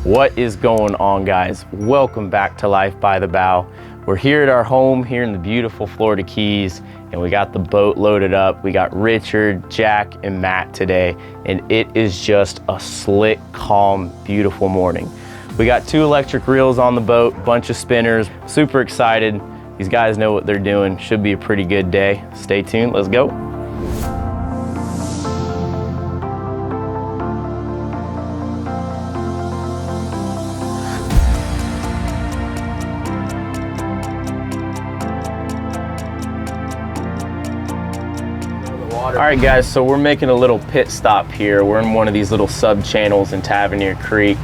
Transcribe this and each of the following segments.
What is going on, guys? Welcome back to Life by the Bow. We're here at our home here in the beautiful Florida Keys, and we got the boat loaded up. We got Richard, Jack, and Matt today, and it is just a slick, calm, beautiful morning. We got 2 electric reels on the boat, bunch of spinners, super excited. These guys know what they're doing. Should be a pretty good day. Stay tuned, let's go. All right, guys, so we're making a little pit stop here. We're in one of these little sub channels in Tavernier Creek.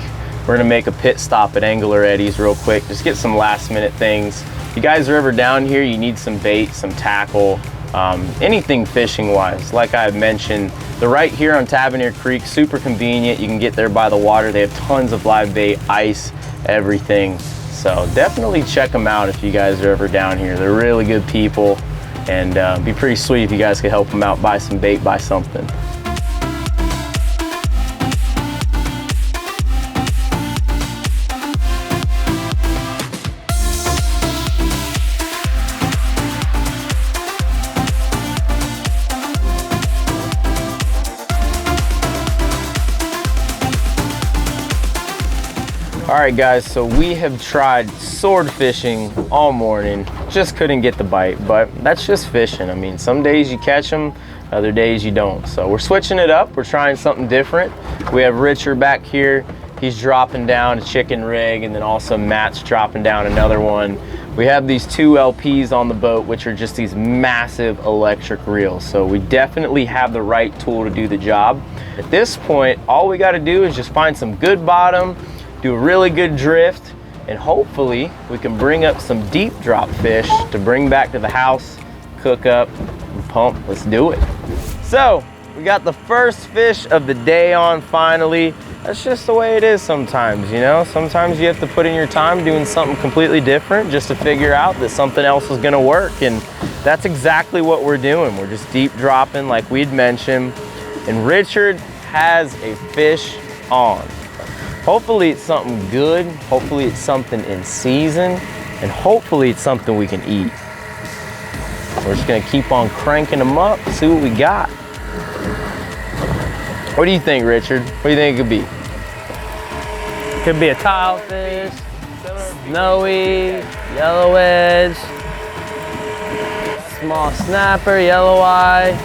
We're gonna make a pit stop at Eddy's real quick, just get some last minute things. If you guys are ever down here, you need some bait, some tackle, anything fishing wise. Like I mentioned, they're right here on Tavernier Creek, super convenient. You can get there by the water. They have tons of live bait, ice, everything. So definitely check them out if you guys are ever down here. They're really good people. And it'd be pretty sweet if you guys could help them out, buy some bait, buy something. All right, guys, so we have tried sword fishing all morning, just couldn't get the bite, but that's just fishing. I mean, some days you catch them, other days you don't. So we're switching it up, we're trying something different. We have Richard back here, he's dropping down a chicken rig, and then also Matt's dropping down another one. We have these 2 LPs on the boat, which are just these massive electric reels. So we definitely have the right tool to do the job. At this point, all we gotta do is just find some good bottom, do a really good drift, and hopefully we can bring up some deep drop fish to bring back to the house, cook up, and pump. Let's do it. So we got the first fish of the day on finally. That's just the way it is sometimes, you know? Sometimes you have to put in your time doing something completely different just to figure out that something else is gonna work, and that's exactly what we're doing. We're just deep dropping like we'd mentioned, and Richard has a fish on. Hopefully it's something good, hopefully it's something in season, and hopefully it's something we can eat. We're just gonna keep on cranking them up, see what we got. What do you think, Richard? What do you think it could be? Could be a tilefish, snowy, yellow edge, small snapper, yellow eye.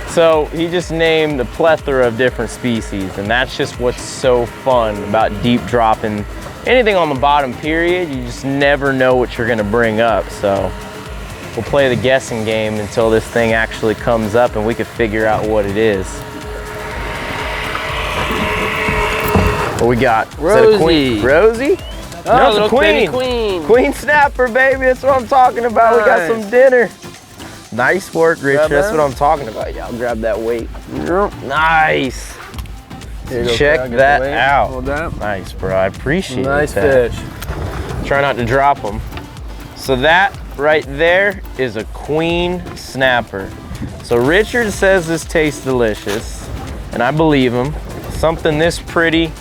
So he just named a plethora of different species, and that's just what's so fun about deep dropping anything on the bottom, period. You just never know what you're gonna bring up. So we'll play the guessing game until this thing actually comes up and we can figure out what it is. What we got? Rosie. Is that a queen? Rosie? Oh, no, it's a queen. Queen. Queen Snapper, baby. That's what I'm talking about. Nice. We got some dinner. Nice work, Richard. That's that? what I'm talking about. Yeah, I'll grab that weight. Yep. Nice. Here you go, Check Cal, that weight. out. Hold that. Nice, bro. I appreciate Nice that. fish. Try not to drop them. So that right there is a Queen Snapper. So Richard says this tastes delicious, and I believe him. Something this pretty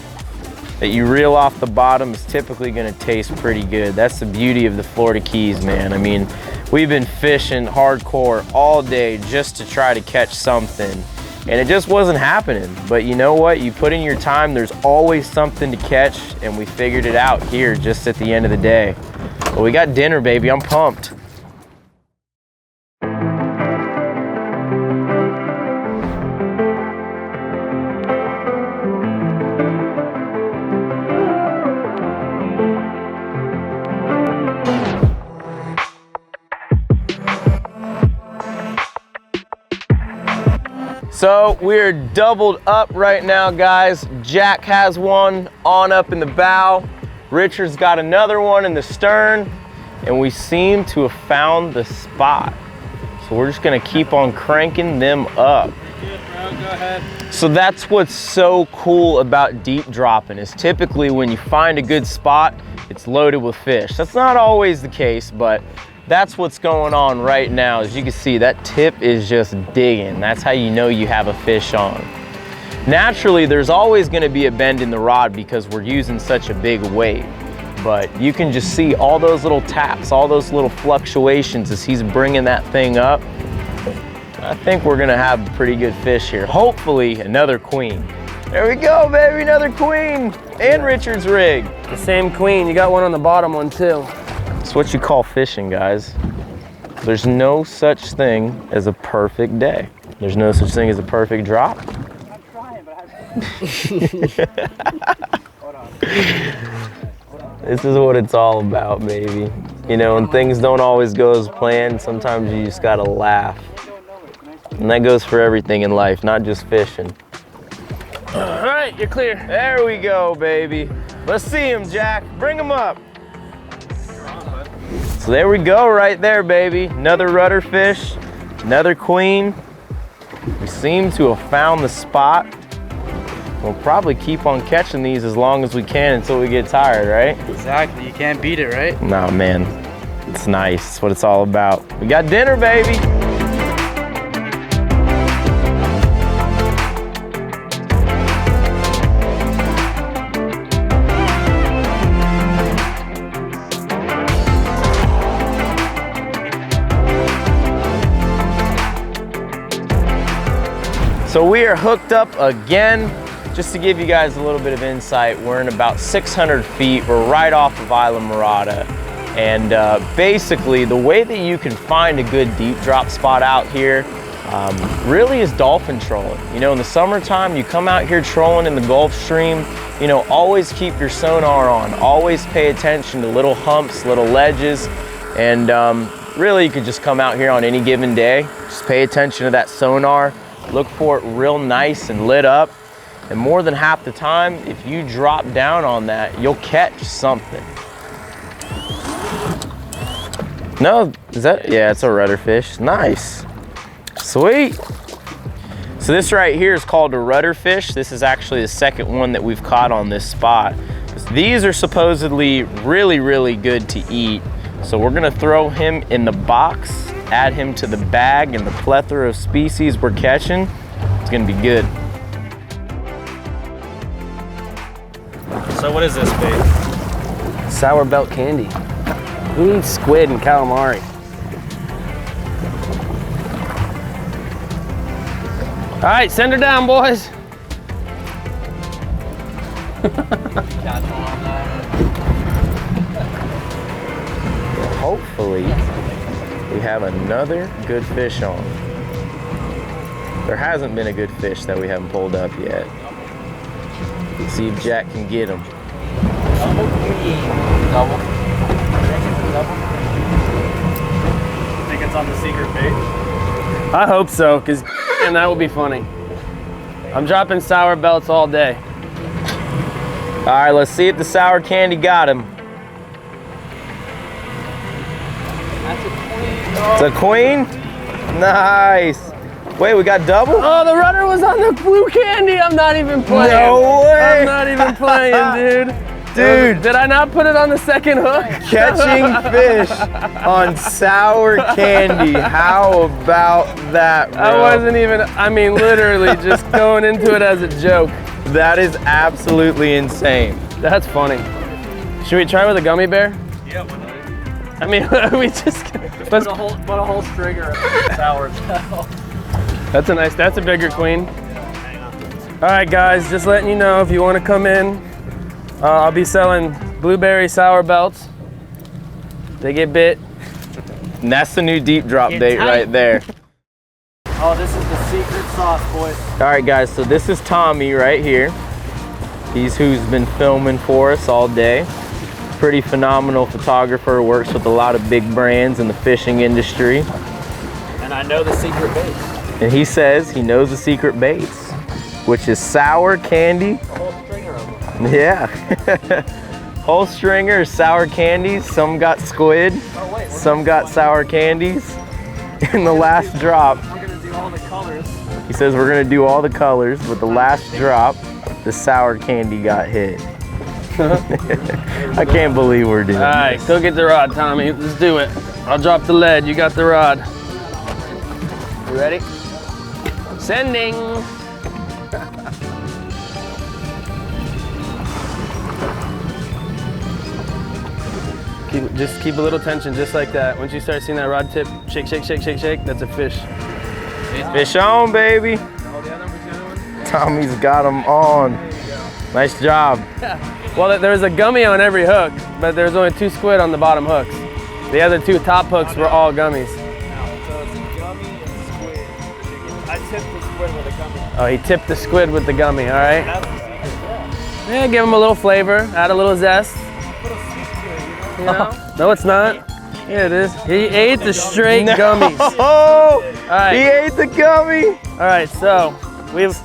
that you reel off the bottom is typically gonna taste pretty good. That's the beauty of the Florida Keys, man. I mean, we've been fishing hardcore all day just to try to catch something, and it just wasn't happening. But you know what? You put in your time, there's always something to catch, and we figured it out here just at the end of the day. But we got dinner, baby. I'm pumped. So we're doubled up right now, guys. Jack has one on up in the bow. Richard's got another one in the stern, and we seem to have found the spot. So we're just gonna keep on cranking them up. Go ahead. So that's what's so cool about deep dropping, is typically when you find a good spot, it's loaded with fish. That's not always the case, but that's what's going on right now. As you can see, that tip is just digging. That's how you know you have a fish on. Naturally, there's always gonna be a bend in the rod because we're using such a big weight. But you can just see all those little taps, all those little fluctuations as he's bringing that thing up. I think we're gonna have a pretty good fish here. Hopefully, another queen. There we go, baby, another queen. And Richard's rig. The same queen, you got one on the bottom one too. It's what you call fishing, guys. There's no such thing as a perfect day. There's no such thing as a perfect drop. I'm trying, but Hold on. This is what it's all about, baby. You know, when things don't always go as planned, sometimes you just gotta laugh. And that goes for everything in life, not just fishing. All right, you're clear. There we go, baby. Let's see him, Jack. Bring him up. So there we go, right there, baby. Another rudder fish, another queen. We seem to have found the spot. We'll probably keep on catching these as long as we can until we get tired, right? Exactly, you can't beat it, right? No, man, it's nice. It's what it's all about. We got dinner, baby. So we are hooked up again. Just to give you guys a little bit of insight, we're in about 600 feet. We're right off of Islamorada. And basically, the way that you can find a good deep drop spot out here really is dolphin trolling. You know, in the summertime, you come out here trolling in the Gulf Stream, you know, always keep your sonar on. Always pay attention to little humps, little ledges. And really, you could just come out here on any given day. Just pay attention to that sonar. Look for it real nice and lit up. And more than half the time, if you drop down on that, you'll catch something. No, is that? Yeah, it's a rudder fish. Nice. Sweet. So this right here is called a rudder fish. This is actually the second one that we've caught on this spot. These are supposedly really, really good to eat. So we're gonna throw him in the box, add him to the bag and the plethora of species we're catching. It's gonna be good. So what is this bait? Sour belt candy. Who eats squid and calamari? All right, send her down, boys. Hopefully, we have another good fish on. There hasn't been a good fish that we haven't pulled up yet. See if Jack can get him. Double? Think it's on the secret bait? I hope so, because and that would be funny. I'm dropping sour belts all day. All right, let's see if the sour candy got him. That's a queen. It's a queen? Nice. Wait, we got double? Oh, the rudder was on the blue candy. I'm not even playing. No way. I'm not even playing, dude. Dude. Did I not put it on the second hook? Catching fish on sour candy. How about that, bro? I wasn't even, I mean, literally just going into it as a joke. That is absolutely insane. That's funny. Should we try with a gummy bear? Yeah, why not? I mean, we just, Put a whole stringer of sour gel. that's a bigger queen. All right, guys, just letting you know if you want to come in, I'll be selling blueberry sour belts. They get bit. And that's the new deep drop bait right there. Oh, this is the secret sauce, boys. All right, guys, so this is Tommy right here. He's who's been filming for us all day. Pretty phenomenal photographer, works with a lot of big brands in the fishing industry. And I know the secret bait. And he says he knows the secret baits, which is sour candy. A whole stringer of them. Yeah. Whole stringer, sour candies. Some got squid, Oh, wait, some got sour candies. In the last drop, we're gonna do all the colors. he says we're gonna do all the colors, but the last drop, the sour candy got hit. I can't believe we're doing All right, this. go get the rod, Tommy. Let's do it. I'll drop the lead. You got the rod. You ready? Sending. Just keep a little tension, just like that. Once you start seeing that rod tip, shake, shake, shake, shake, shake, that's a fish. Fish on, baby. Tommy's got them on. Nice job. Well, there's a gummy on every hook, but there's only 2 squid on the bottom hooks. The other 2 top hooks were all gummies. So it's a gummy and squid. I tipped the squid with a gummy. Oh, he tipped the squid with the gummy, all right? That's the secret, yeah. Yeah, give him a little flavor, add a little zest. Put a sweet to it, you know? You know? No, it's not. Yeah, it is. He ate the straight gummies. Oh, All right. he ate the gummy. All right, so we've.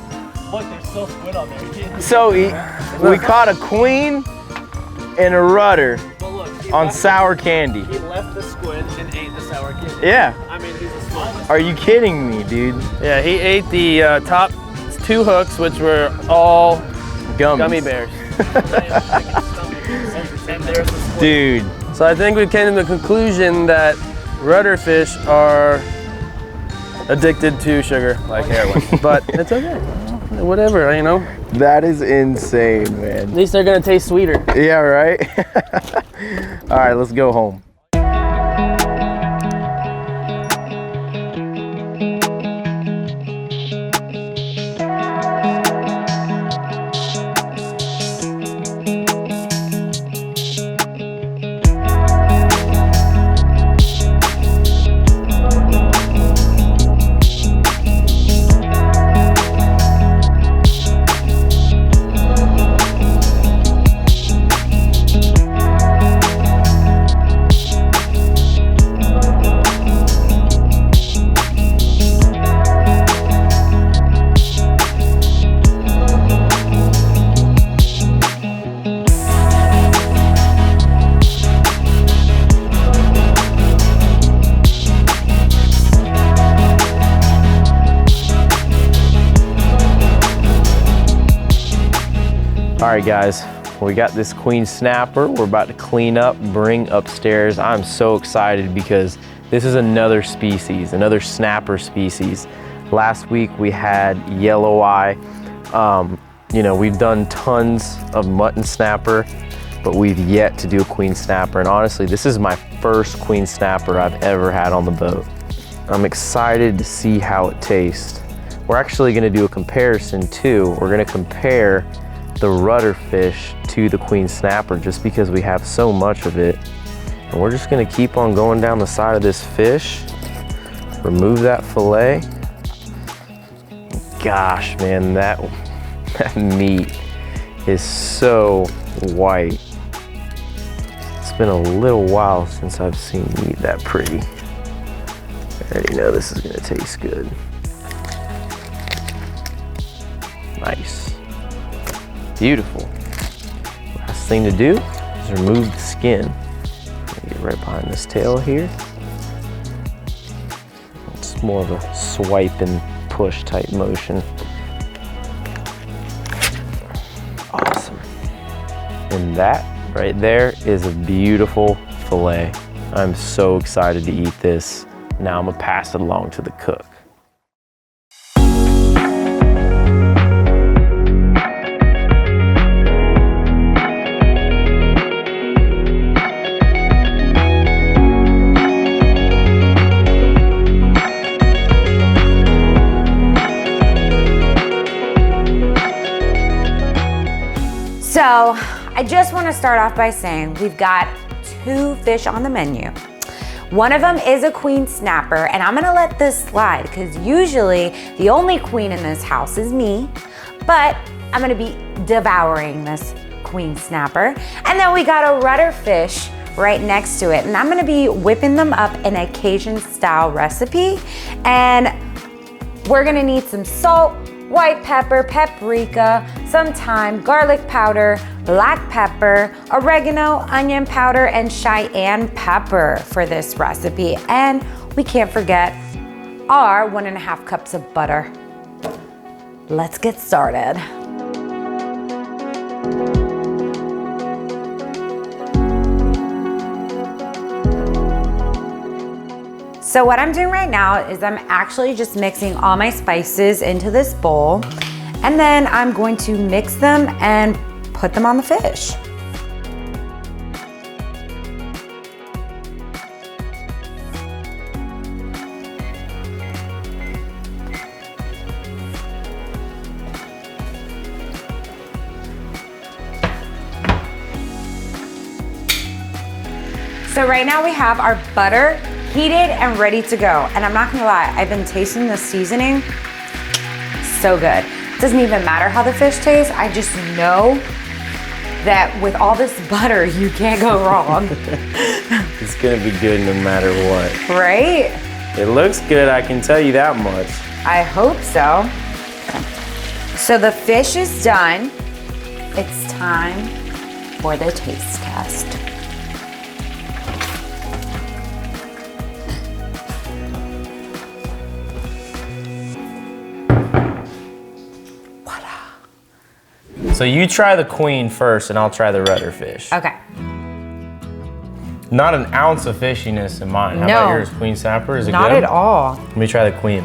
Look, there's still squid on there. So we caught a queen and a rudder But look, he on left, sour candy. he left the squid and ate the sour candy. Yeah. I mean, he's a smart. Are you kidding me, dude? Yeah, he ate the top 2 hooks, which were all Gummies. gummy bears. And there's the squid. Dude. So I think we came to the conclusion that rudder fish are addicted to sugar, like heroin. But it's okay. Whatever, you know. That is insane, man. At least they're gonna taste sweeter. Yeah, right? All right, let's go home. All right, guys, we got this Queen Snapper. We're about to clean up, bring upstairs. I'm so excited because this is another species, another snapper species. Last week we had yellow eye. You know, we've done tons of mutton snapper, but we've yet to do a Queen Snapper. And honestly, this is my first Queen Snapper I've ever had on the boat. I'm excited to see how it tastes. We're actually gonna do a comparison too. We're gonna compare the rudder fish to the Queen Snapper just because we have so much of it. And we're just gonna keep on going down the side of this fish, remove that fillet. Gosh, man, that meat is so white. It's been a little while since I've seen meat that pretty. I already know this is gonna taste good. Nice. Beautiful. Last thing to do is remove the skin. Get right behind this tail here. It's more of a swipe and push type motion. Awesome. And that right there is a beautiful fillet. I'm so excited to eat this. Now I'm gonna pass it along to the cook. So I just want to start off by saying we've got 2 fish on the menu. One of them is a Queen Snapper, and I'm gonna let this slide because usually the only queen in this house is me, but I'm gonna be devouring this Queen Snapper. And then we got a rudder fish right next to it, and I'm gonna be whipping them up in a Cajun style recipe. And we're gonna need some salt, white pepper, paprika, some thyme, garlic powder, black pepper, oregano, onion powder, and cayenne pepper for this recipe. And we can't forget our 1.5 cups of butter. Let's get started. So what I'm doing right now is I'm actually just mixing all my spices into this bowl, and then I'm going to mix them and put them on the fish. So right now we have our butter heated and ready to go. And I'm not gonna lie, I've been tasting the seasoning, so good. It doesn't even matter how the fish tastes, I just know that with all this butter, you can't go wrong. It's gonna be good no matter what. Right? It looks good, I can tell you that much. I hope so. So the fish is done. It's time for the taste test. So you try the queen first and I'll try the rudder fish. Okay. Not an ounce of fishiness in mine. How No. about yours, Queen Snapper? Is it Not good? at all. Let me try the queen.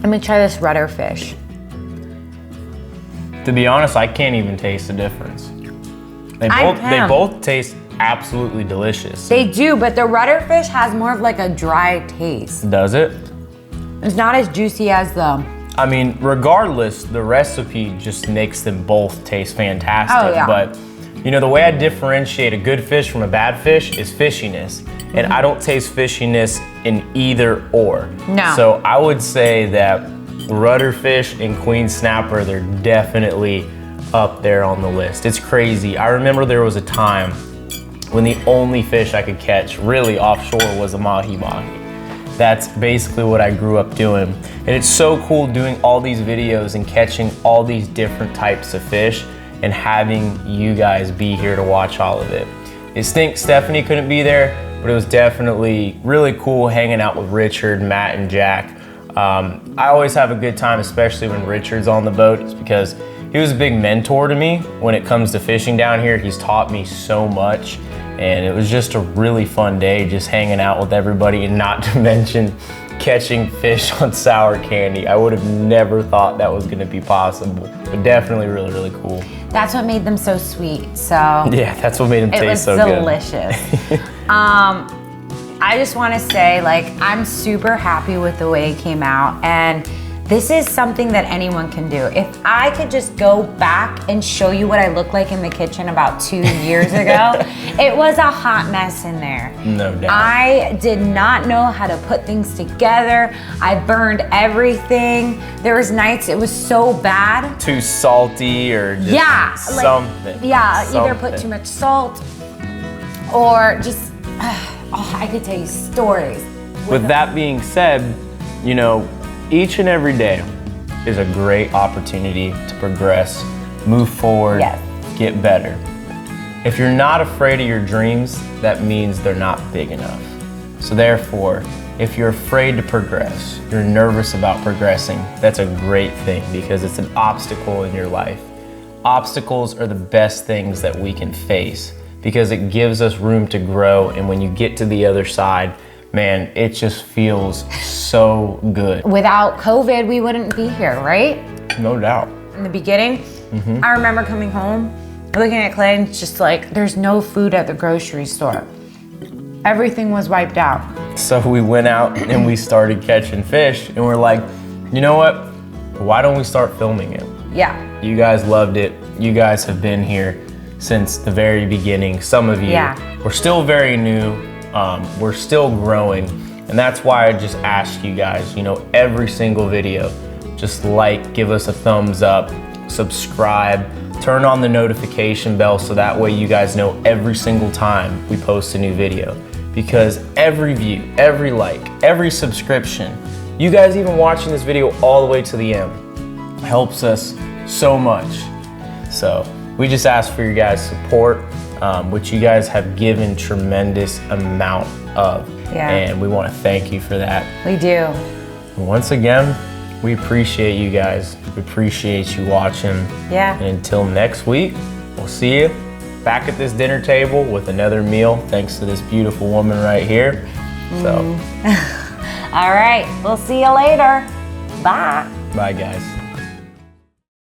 Let me try this rudder fish. To be honest, I can't even taste the difference. They I can. both taste absolutely delicious. They do, but the rudder fish has more of like a dry taste. Does it? It's not as juicy as the, I mean, regardless, the recipe just makes them both taste fantastic. Oh, yeah. But, you know, the way I differentiate a good fish from a bad fish is fishiness. And I don't taste fishiness in either or. No. So I would say that rudder fish and Queen Snapper, they're definitely up there on the list. It's crazy. I remember there was a time when the only fish I could catch really offshore was a mahi-mahi. That's basically what I grew up doing. And it's so cool doing all these videos and catching all these different types of fish and having you guys be here to watch all of it. It stinks Stephanie couldn't be there, but it was definitely really cool hanging out with Richard, Matt, and Jack. I always have a good time, especially when Richard's on the boat, it's because he was a big mentor to me when it comes to fishing down here. He's taught me so much. And it was just a really fun day just hanging out with everybody, and not to mention catching fish on sour candy. I would have never thought that was gonna be possible, but definitely really, really cool. that's what made them so sweet, so. Yeah, that's what made them It was taste so good. delicious. I just wanna say, like, I'm super happy with the way it came out, and this is something that anyone can do. If I could just go back and show you what I looked like in the kitchen about 2 years ago, it was a hot mess in there. No doubt. I did not know how to put things together. I burned everything. There was nights it was so bad. Too salty or just Yeah, like, something. Yeah, either put Something. too much salt or just, oh, I could tell you stories. With that being said, you know, each and every day is a great opportunity to progress, move forward, Yes. get better. If you're not afraid of your dreams, that means they're not big enough. So therefore, if you're afraid to progress, you're nervous about progressing, that's a great thing because it's an obstacle in your life. Obstacles are the best things that we can face because it gives us room to grow, and when you get to the other side, man, it just feels so good. Without COVID, we wouldn't be here, right? No doubt. In the beginning, I remember coming home, looking at Clay, and it's just like, there's no food at the grocery store. Everything was wiped out. So we went out and we started catching fish, and we're like, you know what? Why don't we start filming it? Yeah. You guys loved it. You guys have been here since the very beginning. Some of you, Yeah. we're still very new. We're still growing. And that's why I just ask you guys, you know, every single video, just like, give us a thumbs up, subscribe, turn on the notification bell so that way you guys know every single time we post a new video. Because every view, every like, every subscription, you guys even watching this video all the way to the end helps us so much. So we just ask for your guys' support, which you guys have given tremendous amount of. Yeah. And we want to thank you for that. We do. And once again, we appreciate you guys. We appreciate you watching. Yeah. And until next week, we'll see you back at this dinner table with another meal, thanks to this beautiful woman right here. So, All right, we'll see you later. Bye. bye guys.